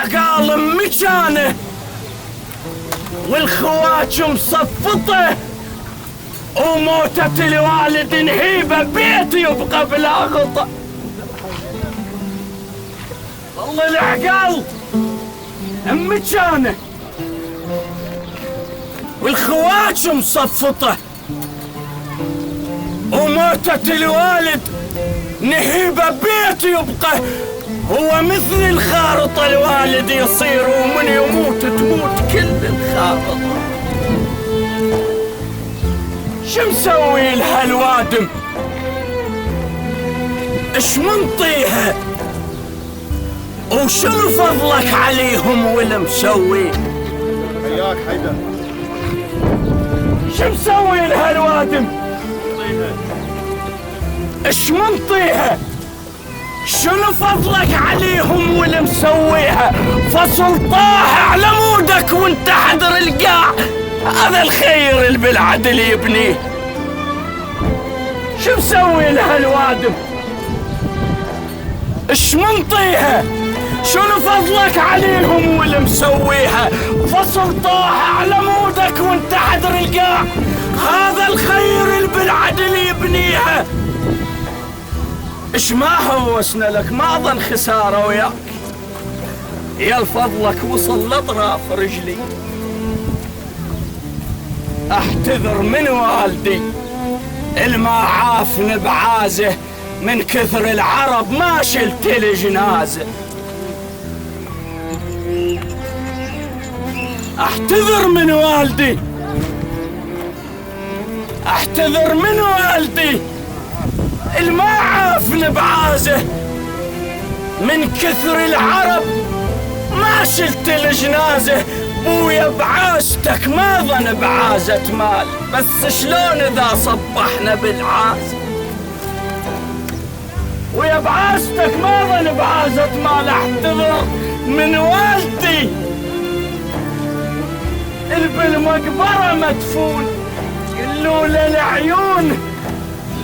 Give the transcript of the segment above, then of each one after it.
العقال مكانه والخوات مصفطه، وموتة الوالد نهيبه بيتي يبقى بلا غطا. ظل العقال مكانه والخوات مصفطه، وموتة الوالد نهيبه بيتي يبقى هو مثل الخارطة. الوالد يصير ومن يموت تموت كل الخارطة. شو مسوي لها الوادم؟ اش منطيها؟ وشنو فضلك عليهم والمسوي؟ حياك حيدر. شو مسوي لها الوادم؟ اش منطيها؟ شنو فضلك عليهم والمسويها؟ فصل طاح على مودك وانت حذر القاع، هذا الخير اللي بالعدل يبنيه. شو مسوي لها الوادم؟ اش منطيها؟ شنو فضلك عليهم والمسويها؟ فصل طاح على مودك وانت حذر القاع، هذا الخير اللي بالعدل يبنيها. اش ما هوسنا لك، ما ظن خسارة وياك، يا الفضلك وصل لأطراف رجلي. احتذر من والدي الما عافن بعازه، من كثر العرب ما شلت الجنازة. احتذر من والدي، احتذر من والدي الما عافن بعازه، من كثر العرب ما شلت الجنازة. بويا بعازتك ما ظن بعازة مال، بس شلون اذا صبحنا بالعازة؟ ويا بعازتك ما ظن بعازة مال. احتذر من والدي اللي بالمقبرة مدفون، لولا العيون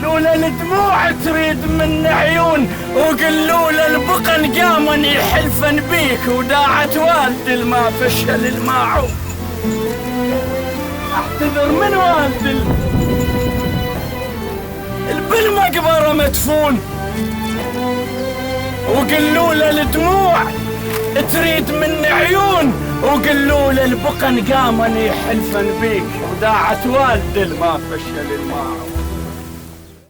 لولا الدموع تريد من عيون، وقل لولا البقن قامن يحلفن بيك، وداعت والدي الما فشل الماعون. احتذر من والدي اللي بالمقبرة مدفون، وقل لولا الدموع تريد من عيون، وقل لولا البقن قامن يحلفن بيك، وداعت والدي الما فشل الماعون.